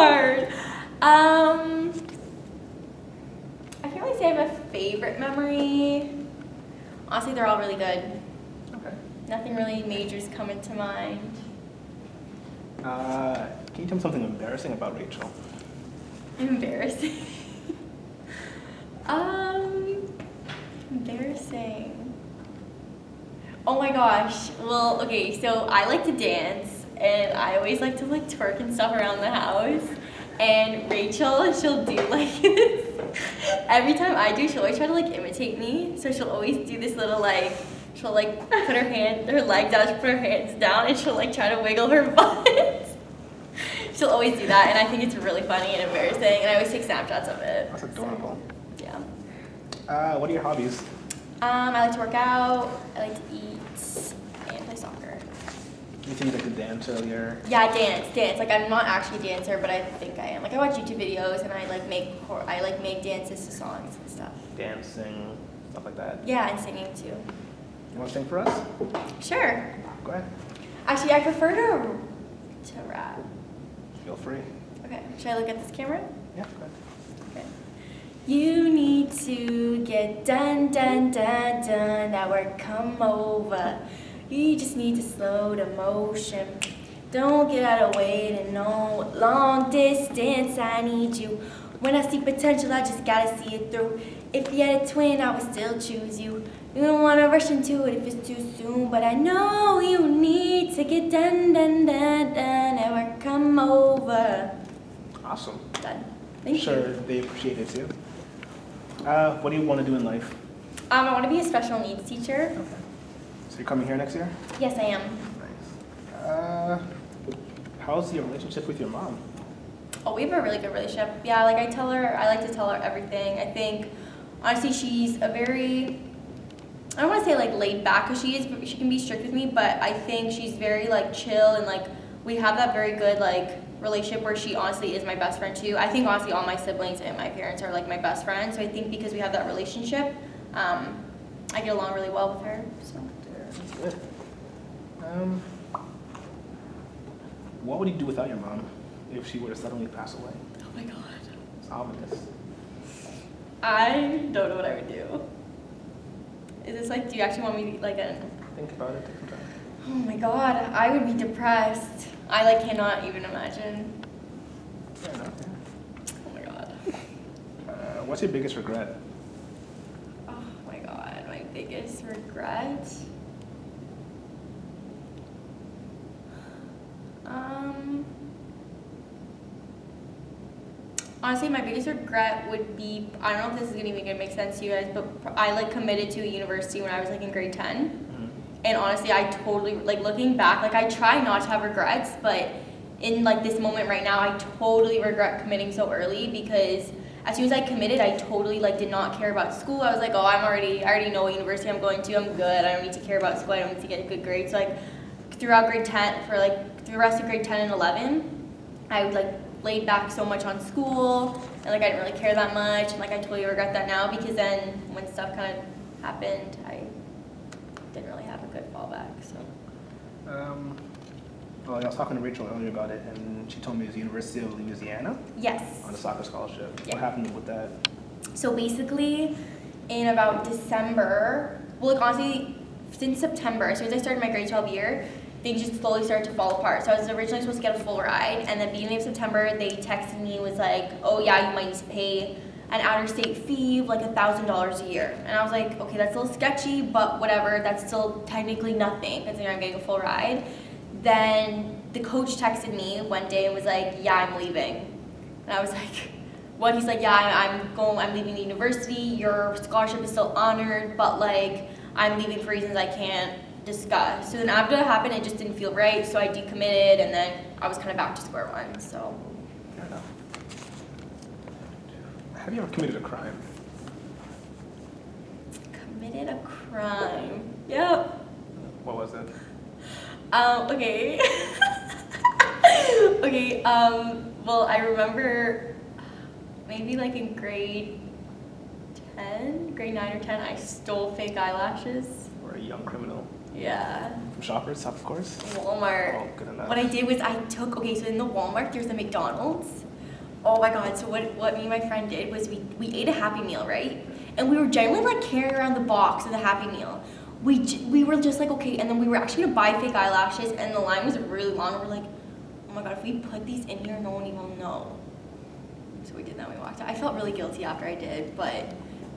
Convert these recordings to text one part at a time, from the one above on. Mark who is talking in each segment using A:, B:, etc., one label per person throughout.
A: hard. I can't really say I have a favorite memory. Honestly, they're all really good.
B: Okay.
A: Nothing really major's coming to mind.
B: Can you tell me something embarrassing about Rachel?
A: Embarrassing. Embarrassing. Oh my gosh. Well, okay, so I like to dance and I always like to like twerk and stuff around the house. And Rachel, she'll do like this. Every time I do, she'll always try to like imitate me. So she'll always do this little like, she'll like put her leg down, she'll put her hands down, and she'll like try to wiggle her butt. She'll always do that, and I think it's really funny and embarrassing, and I always take Snapchats of it.
B: That's adorable.
A: So, yeah.
B: What are your hobbies?
A: I like to work out, I like to eat, and play soccer.
B: You think you like to dance earlier?
A: Yeah, dance. Like I'm not actually a dancer, but I think I am. Like I watch YouTube videos and I make dances to songs and stuff.
B: Dancing, stuff like that.
A: Yeah, and singing too.
B: You want to sing for us?
A: Sure.
B: Go ahead.
A: Actually, I prefer to rap.
B: Feel free.
A: Okay. Should I look at this camera?
B: Yeah, go ahead.
A: Okay. You need to get done. That work come over. You just need to slow the motion. Don't get out of way to no long distance. I need you. When I see potential, I just gotta see it through. If you had a twin, I would still choose you. You don't wanna rush into it if it's too soon, but I know you need to get done. That work come over.
B: Awesome.
A: Done. Thank
B: Sure,
A: you.
B: they appreciate it too. What do you want to do in life?
A: I want to be a special needs teacher.
B: Okay. So you're coming here next year?
A: Yes, I am.
B: Nice. How's your relationship with your mom?
A: Oh, we have a really good relationship. Yeah, like I like to tell her everything. I think, honestly, she's a very, I don't want to say like laid back, because she can be strict with me, but I think she's very like chill, and like we have that very good like relationship where she honestly is my best friend too. I think honestly all my siblings and my parents are like my best friends, so I think because we have that relationship, I get along really well with her. So.
B: That's good. What would you do without your mom if she were to suddenly pass away?
A: Oh my god.
B: It's ominous.
A: I don't know what I would do. Is this like, do you actually want me to like a...
B: Think about it, take some time.
A: Oh my god, I would be depressed. I like cannot even imagine.
B: Fair enough, yeah.
A: Oh my god.
B: What's your biggest regret?
A: Oh my god, my biggest regret? Honestly, my biggest regret would be, I don't know if this is gonna even make sense to you guys, but I like committed to a university when I was like in grade 10.
B: Mm-hmm.
A: And honestly, I totally, like looking back, like I try not to have regrets, but in like this moment right now, I totally regret committing so early, because as soon as I committed, I totally like did not care about school. I was like, oh, I already know what university I'm going to. I'm good. I don't need to care about school. I don't need to get a good grade. So like throughout grade 10, for like through the rest of grade 10 and 11, I would like laid back so much on school, and like I didn't really care that much, and like I totally regret that now, because then when stuff kind of happened, I didn't really have a good fallback. So.
B: Well, I was talking to Rachel earlier about it, and she told me it was University of Louisiana
A: Yes.
B: on a soccer scholarship.
A: Yeah.
B: What happened with that?
A: So basically, in about December, well, like honestly, since September, as soon as I started my grade 12 year, things just slowly started to fall apart. So I was originally supposed to get a full ride, and then beginning of September, they texted me, was like, oh yeah, you might need to pay an out-of-state fee of like $1,000 a year. And I was like, okay, that's a little sketchy, but whatever, that's still technically nothing, considering I'm getting a full ride. Then the coach texted me one day and was like, yeah, I'm leaving. And I was like, what? He's like, yeah, I'm leaving the university, your scholarship is still honored, but like, I'm leaving for reasons I can't discuss. So then after that happened, it just didn't feel right, so I decommitted, and then I was kind of back to square one, so.
B: Fair enough. Have you ever committed a crime?
A: Committed a crime. Yep.
B: What was it?
A: Okay. Okay, well, I remember maybe like in grade 9 or 10, I stole fake eyelashes.
B: Or a young criminal?
A: Yeah.
B: From Shoppers, of course?
A: Walmart.
B: Oh, good enough.
A: What I did was so in the Walmart, there's a McDonald's. Oh my god, so what me and my friend did was we ate a Happy Meal, right? And we were generally like carrying around the box of the Happy Meal. We were just like, okay, and then we were actually gonna buy fake eyelashes, and the line was really long, and we're like, oh my god, if we put these in here, no one even will know. So we did that, we walked out. I felt really guilty after I did, but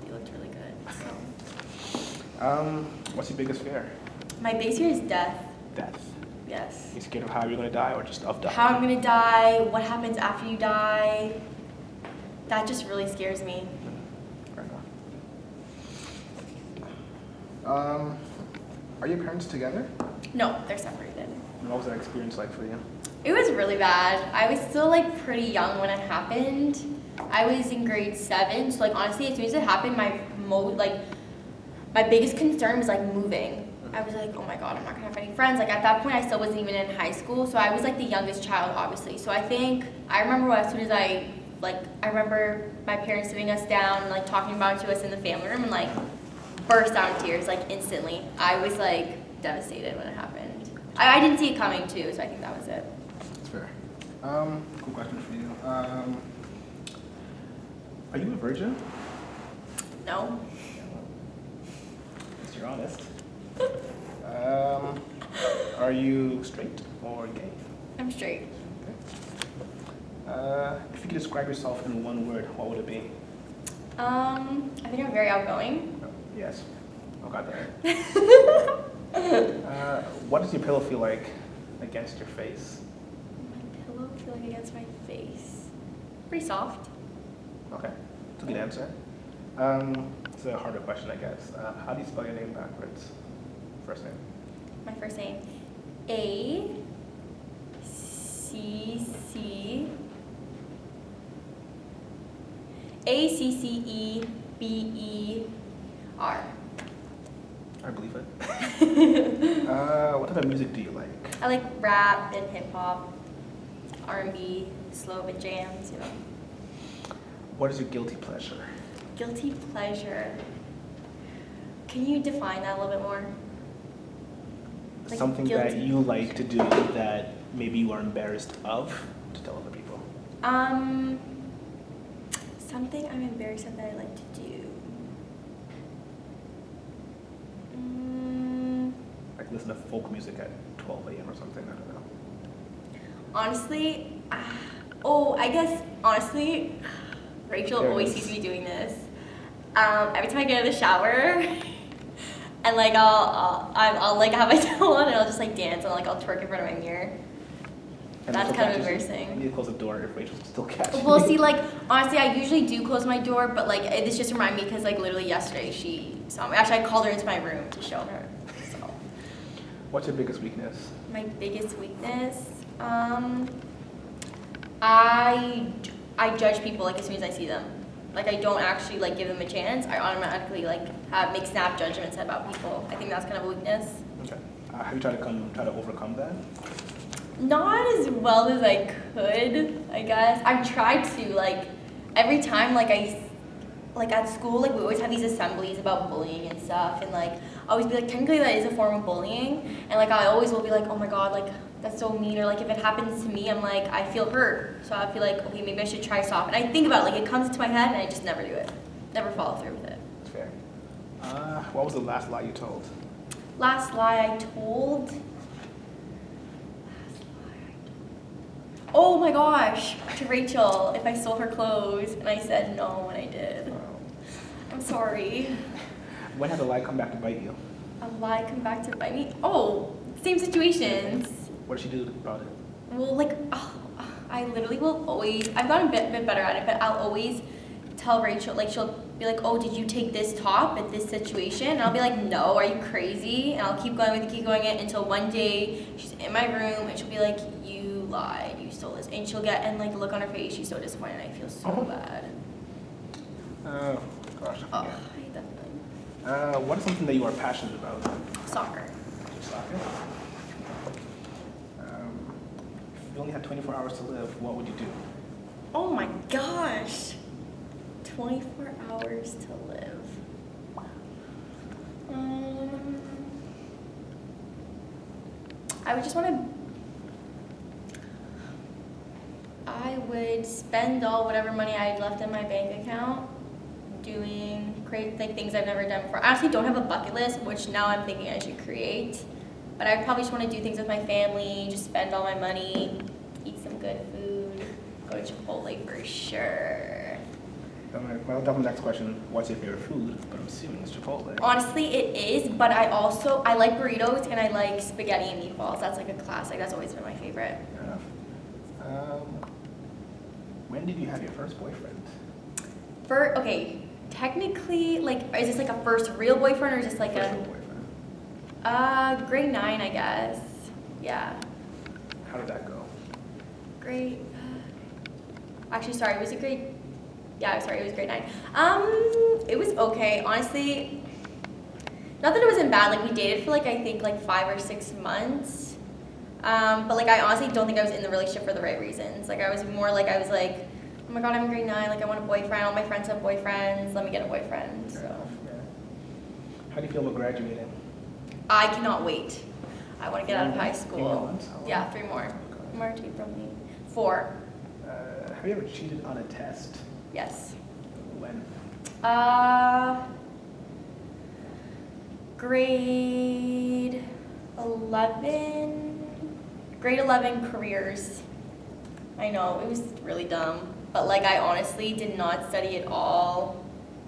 A: they looked really good, so.
B: What's your biggest fear?
A: My biggest fear is death,
B: Death.
A: yes.
B: You scared of how you're gonna die or just of dying?
A: How I'm gonna die, what happens after you die, that just really scares me.
B: Fair enough. Are your parents together?
A: No, they're separated.
B: And what was that experience like for you?
A: It was really bad. I was still like pretty young when it happened. I was in grade 7, so like honestly, as soon as it happened, my biggest concern was like moving. I was like, oh my god, I'm not gonna have any friends. Like at that point, I still wasn't even in high school, so I was like the youngest child, obviously. So I remember as soon as I remember my parents sitting us down and like talking about it to us in the family room and like burst out in tears like instantly. I was like devastated when it happened. I didn't see it coming too, so I think that was it.
B: That's fair. Cool question for you. Are you a virgin?
A: No.
B: If you're honest. Are you straight or gay?
A: I'm straight.
B: If you could describe yourself in one word, what would it be?
A: I think I'm very outgoing.
B: Yes. Oh, got that. What does your pillow feel like against your face?
A: My pillow feeling against my face. Pretty soft.
B: Okay, it's a good answer. It's a harder question, I guess. How do you spell your name backwards? First name.
A: My first name. A-C-C-E-B-E-R.
B: I believe it. What type of music do you like?
A: I like rap and hip hop, R&B, slow bit jams, you know.
B: What is your guilty pleasure?
A: Guilty pleasure. Can you define that a little bit more? Like
B: Something that
A: guilty
B: you like to do that maybe you are embarrassed of to tell other people.
A: Something I'm embarrassed of that I like to do.
B: Like listen to folk music at 12 a.m. or something, I don't know.
A: Honestly, I guess honestly, Rachel
B: There it
A: always
B: is.
A: sees me doing this. Every time I get out of the shower, and like I'll like have my towel on and I'll just like dance and like I'll twerk in front of my mirror.
B: And
A: That's
B: Rachel
A: kind of
B: catches you.
A: embarrassing.
B: You need to close the door if Rachel's still catching
A: Well,
B: you.
A: see, like honestly, I usually do close my door, but like this just reminded me because like literally yesterday she saw me. Actually, I called her into my room to show her. So
B: What's your biggest weakness?
A: my biggest weakness, I judge people like as soon as I see them. Like I don't actually like give them a chance. I automatically like make snap judgments about people. I think that's kind of a weakness.
B: Okay. Have you tried to overcome that?
A: Not as well as I could, I guess. I've tried to like every time like at school like we always have these assemblies about bullying and stuff and like I always be like technically that is a form of bullying and like I always will be like oh my god like that's so mean or like if it happens to me I'm like I feel hurt so I feel like okay maybe I should try stop and I think about it like it comes into my head and I just never do it, never follow through with it.
B: That's fair. What was the last lie you told?
A: Last lie I told. Oh my gosh, to Rachel, if I stole her clothes, and I said no when I did. I'm sorry.
B: When had a lie come back to bite you?
A: A lie come back to bite me? Oh, same situations.
B: What did she do about it?
A: Well, like, I literally will always, I've gotten a bit better at it, but I'll always tell Rachel, like, she'll be like, oh, did you take this top at this situation? And I'll be like, no, are you crazy? And I'll keep going until one day she's in my room and she'll be like, you lied, you stole this. And she'll get, and like, look on her face, she's so disappointed. I feel so bad.
B: Oh, gosh.
A: Oh,
B: I
A: I
B: forget.
A: definitely.
B: What is something that you are passionate about?
A: Soccer.
B: Soccer. If you only had 24 hours to live, what would you do?
A: Oh my gosh. 24 hours to live. I would just want to. I would spend all whatever money I had left in my bank account doing great things I've never done before. I actually don't have a bucket list, which now I'm thinking I should create. But I probably just want to do things with my family, just spend all my money, eat some good food, go to Chipotle for sure.
B: Well, that was the next question. What's your favorite food? But I'm assuming it's Chipotle.
A: Honestly, it is, but I like burritos and I like spaghetti and meatballs. That's like a classic. That's always been my favorite.
B: Fair enough. When did you have your first boyfriend?
A: Okay, technically, like, is this like a first real boyfriend or is this like
B: First
A: a
B: real boyfriend.
A: grade 9, I guess. Yeah,
B: How did that go?
A: grade. Actually, sorry, was it grade? Yeah, sorry, it was grade 9. It was okay, honestly. Not that it wasn't bad. Like we dated for like I think like 5 or 6 months. But like I honestly don't think I was in the relationship for the right reasons. Like I was more like oh my god, I'm in grade 9. Like I want a boyfriend. All my friends have boyfriends. Let me get a boyfriend.
B: Fair
A: So
B: enough, yeah. How do you feel about graduating?
A: I cannot wait. I want to get out of high
B: 3 more
A: school.
B: months? How long?
A: Yeah, 3 more.
B: Okay.
A: More to probably 4.
B: Have you ever cheated on a test?
A: Yes.
B: When?
A: Grade 11. Grade 11 careers. I know, it was really dumb. But like I honestly did not study at all.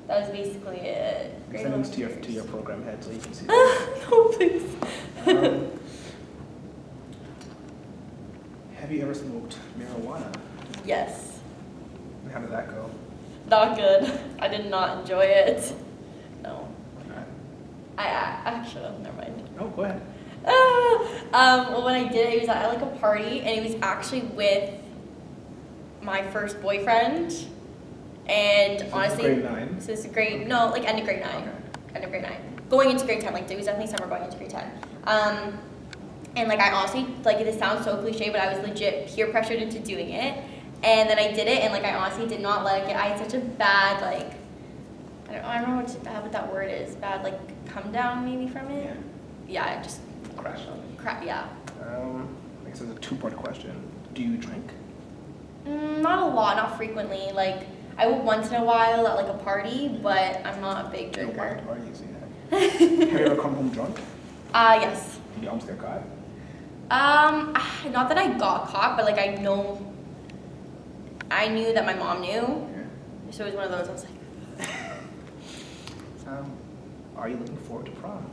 A: That was basically it. Grade
B: Send
A: 11
B: this to
A: careers.
B: your program head so you can see.
A: No, please.
B: Um, have you ever smoked marijuana?
A: Yes.
B: And how did that go?
A: Not good. I did not enjoy it. No.
B: Okay.
A: I actually, never mind.
B: Oh, go ahead.
A: Well, when I did it, it was at like a party, and it was actually with my first boyfriend. And
B: So this is
A: honestly,
B: grade 9?
A: this is grade, no, like end of grade 9.
B: Okay.
A: End of grade 9. Going into grade 10, like it was definitely summer going into grade 10. And like I honestly, like this sounds so cliche, but I was legit peer pressured into doing it. And then I did it, and like I honestly did not like it. I had such a bad like, I don't know what that word is. Bad like come down maybe from it. Yeah, it just
B: Crash.
A: crap. Yeah.
B: I guess it's a 2-part question. Do you drink?
A: Not a lot, not frequently. Like I will once in a while at like a party, but I'm not a big
B: You're
A: drinker.
B: wild parties, yeah. Have you ever come home drunk?
A: Yes.
B: You almost get caught?
A: Not that I got caught, but like I knew that my mom knew.
B: Yeah.
A: So it was one of those. I was like.
B: Are you looking forward to prom?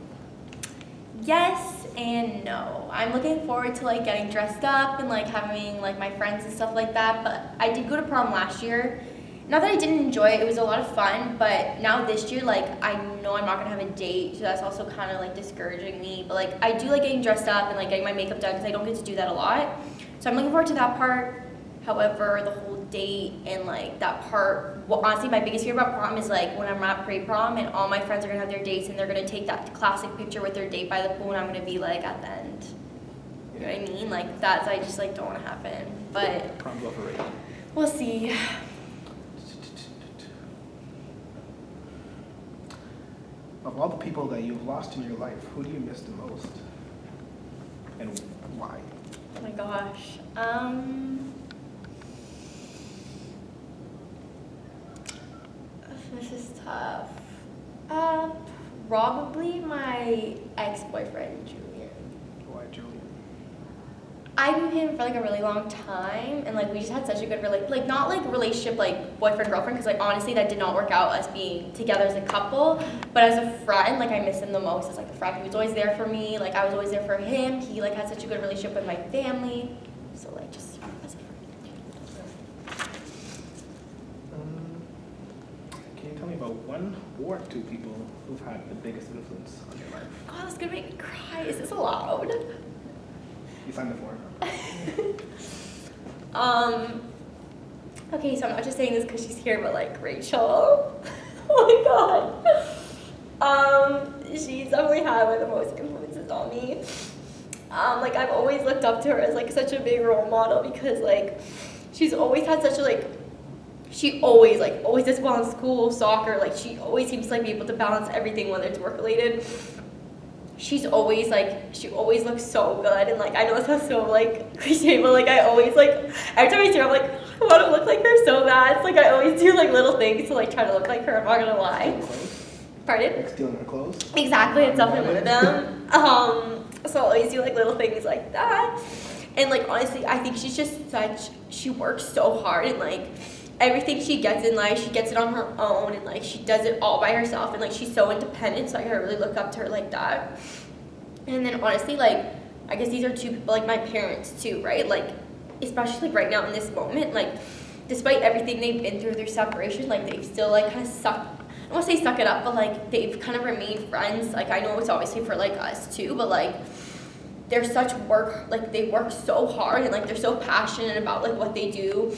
A: Yes and no. I'm looking forward to like getting dressed up and like having like my friends and stuff like that. But I did go to prom last year. Not that I didn't enjoy it, it was a lot of fun, but now this year, like, I know I'm not gonna have a date, so that's also kind of like discouraging me. But like, I do like getting dressed up and like getting my makeup done because I don't get to do that a lot. So I'm looking forward to that part. However, the whole date and like that part, well, honestly, my biggest fear about prom is like when I'm at pre-prom and all my friends are gonna have their dates and they're gonna take that classic picture with their date by the pool and I'm gonna be like at the end. You know what I mean? Like that's, I just like don't wanna happen. But
B: Prom's overrated.
A: we'll see.
B: Of all the people that you've lost in your life, who do you miss the most? And why?
A: Oh my gosh. This is tough. Probably my ex-boyfriend, Julian.
B: Why Julian?
A: I knew him for like a really long time, and like we just had such a good like not like relationship like boyfriend girlfriend, because like honestly that did not work out us being together as a couple. But as a friend, like I miss him the most as like a friend. He was always there for me. Like I was always there for him. He like had such a good relationship with my family. So like just as a friend.
B: Can you tell me about one or two people who've had the biggest influence on your life?
A: Oh, that's gonna make me cry. Is this allowed?
B: You signed the form.
A: Okay, so I'm not just saying this because she's here, but like Rachel. Oh my god. She's definitely had one of the most influences on me. Like I've always looked up to her as like such a big role model because like she's always had such a like she always does well in school, soccer, like she always seems to like be able to balance everything whether it's work related. She's always like, she always looks so good, and like I know it sounds so like cliche, but like I always like every time I see her I'm like, want to look like her so bad. It's like I always do like little things to like try to look like her. I'm not gonna lie. Pardon?
B: Like stealing her clothes?
A: Exactly, it's definitely one of them. So I always do like little things like that. And like honestly, I think she's just she works so hard and like everything she gets in life, she gets it on her own and like she does it all by herself and like she's so independent, so I really look up to her like that. And then honestly, like I guess these are two people, like my parents too, right? Like especially like right now in this moment, like despite everything they've been through, their separation, like they've still like kind of I don't want to say suck it up, but like they've kind of remained friends. Like I know it's obviously for like us too, but like they're such like they work so hard and like they're so passionate about like what they do.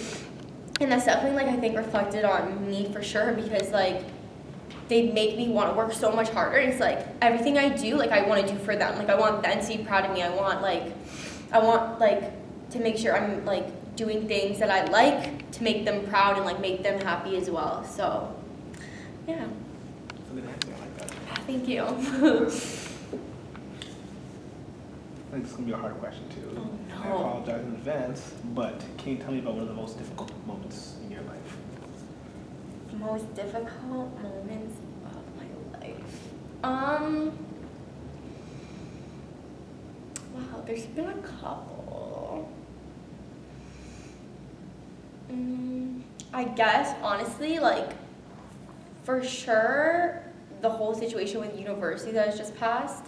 A: And that's definitely like I think reflected on me for sure, because like they make me want to work so much harder. It's like everything I do, like I want to do for them. Like I want them to be proud of me. I want like to make sure I'm like doing things that I like to make them proud and like make them happy as well. So yeah.
B: That's a good answer. I like that.
A: Thank you.
B: I think this is gonna be a hard question too.
A: Oh,
B: I
A: no.
B: apologize in advance, but can you tell me about one of the most difficult moments in your life?
A: Most difficult moments of my life. Wow, there's been a couple. I guess honestly, like for sure, the whole situation with university that has just passed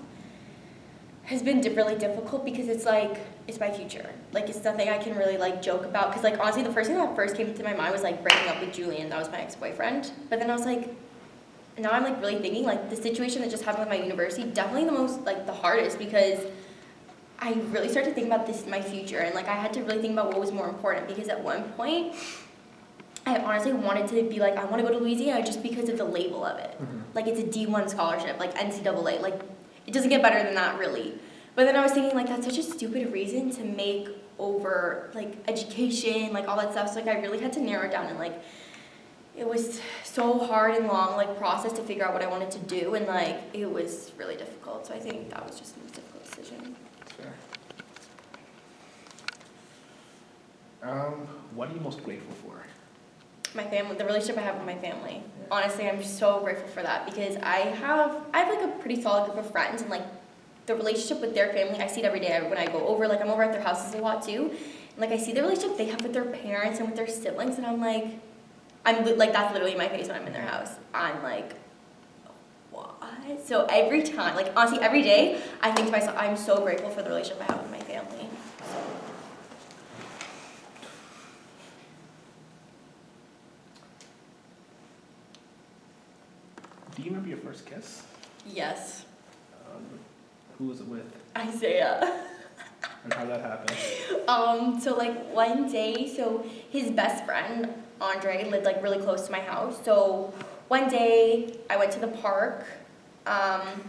A: has been really difficult because it's like it's my future. Like it's nothing I can really like joke about, because like honestly the first thing that first came to my mind was like breaking up with Julian. That was my ex-boyfriend. But then I was like, now I'm like really thinking like the situation that just happened with my university, definitely the most like the hardest, because I really started to think about this in my future, and like I had to really think about what was more important, because at one point I honestly wanted to be like, I want to go to Louisiana just because of the label of it.
B: Mm-hmm.
A: Like it's a D1 scholarship, like NCAA, like it doesn't get better than that really. But then I was thinking like that's such a stupid reason to make over like education, like all that stuff. So like I really had to narrow it down, and like it was so hard and long like process to figure out what I wanted to do, and like it was really difficult. So I think that was just the most difficult decision.
B: That's fair. What are you most grateful for?
A: My family, the relationship I have with my family. Honestly, I'm so grateful for that, because I have like a pretty solid group of friends, and like the relationship with their family, I see it every day when I go over. Like I'm over at their houses a lot too, and like I see the relationship they have with their parents and with their siblings, and I'm like that's literally my face when I'm in their house. I'm like, what? So every time, like honestly, every day, I think to myself, I'm so grateful for the relationship I have with my family. So.
B: Do you remember your first kiss?
A: Yes,
B: Who was it with?
A: Isaiah.
B: And how that happened?
A: So like one day, so his best friend, Andre, lived like really close to my house. So one day I went to the park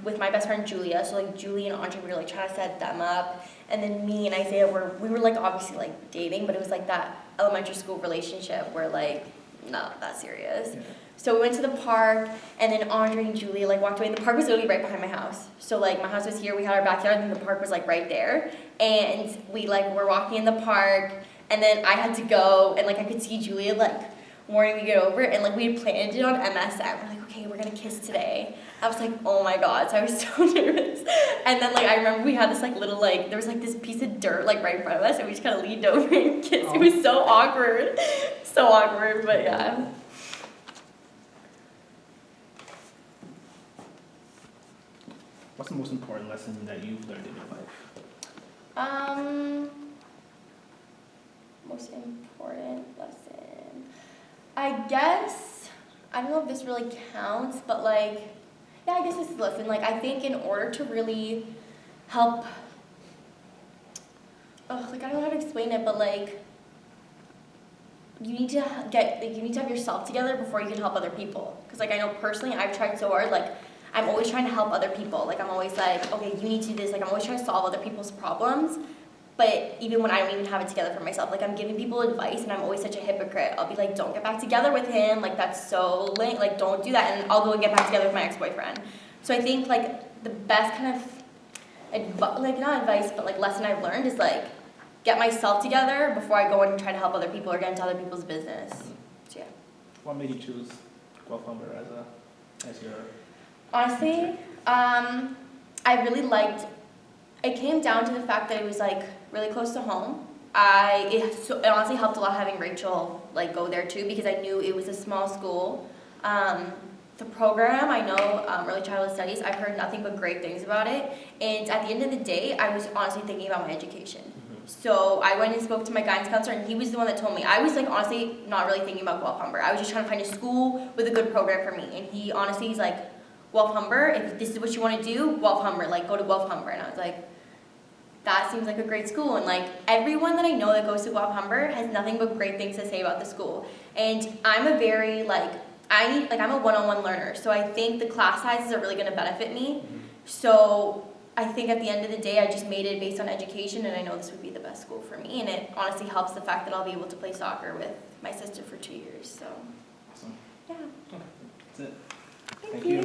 A: with my best friend Julia. So like Julie and Andre, we were like trying to set them up. And then me and Isaiah we were like obviously like dating, but it was like that elementary school relationship where like not that serious.
B: Yeah.
A: So we went to the park, and then Andre and Julia like walked away, and the park was literally right behind my house. So like my house was here, we had our backyard, and the park was like right there. And we like were walking in the park, and then I had to go, and like I could see Julia like wanting me to get over it, and like we had planned it on MSN. We're like, okay, we're gonna kiss today. I was like, oh my god, so I was so nervous. And then like I remember we had this like little like there was like this piece of dirt like right in front of us, and we just kind of leaned over and kissed.
B: Oh.
A: It was so awkward, so awkward, but yeah.
B: What's the most important lesson that you've learned in your life?
A: Most important lesson. I guess, I don't know if this really counts, but like, yeah, I guess this is a lesson. Like, I think in order to really help, like, I don't know how to explain it, but like, you need to have yourself together before you can help other people. Because like, I know personally, I've tried so hard, like, I'm always trying to help other people. Like, I'm always like, okay, you need to do this. Like, I'm always trying to solve other people's problems. But even when I don't even have it together for myself, like, I'm giving people advice, and I'm always such a hypocrite. I'll be like, don't get back together with him. Like, that's so lame. Like, don't do that. And I'll go and get back together with my ex-boyfriend. So I think, like, the best kind of, not advice, but, like, lesson I've learned is, like, get myself together before I go in and try to help other people or get into other people's business. So yeah.
B: What made you choose Guelph Humber as your?
A: Honestly, I really liked, it came down to the fact that it was like really close to home. It honestly helped a lot having Rachel like go there too, because I knew it was a small school. The program, I know, early childhood studies, I've heard nothing but great things about it. And at the end of the day, I was honestly thinking about my education. So I went and spoke to my guidance counselor, and he was the one that told me. I was like honestly not really thinking about Guelph Humber. I was just trying to find a school with a good program for me. And he's like, Guelph Humber, if this is what you want to do, Guelph Humber, like go to Guelph Humber. And I was like, that seems like a great school. And like everyone that I know that goes to Guelph Humber has nothing but great things to say about the school. And I'm a very I'm a one-on-one learner, so I think the class sizes are really going to benefit me. So I think at the end of the day, I just made it based on education, and I know this would be the best school for me. And it honestly helps the fact that I'll be able to play soccer with my sister for 2 years. So
B: Awesome.
A: yeah.
B: Okay, that's it.
A: Thank you.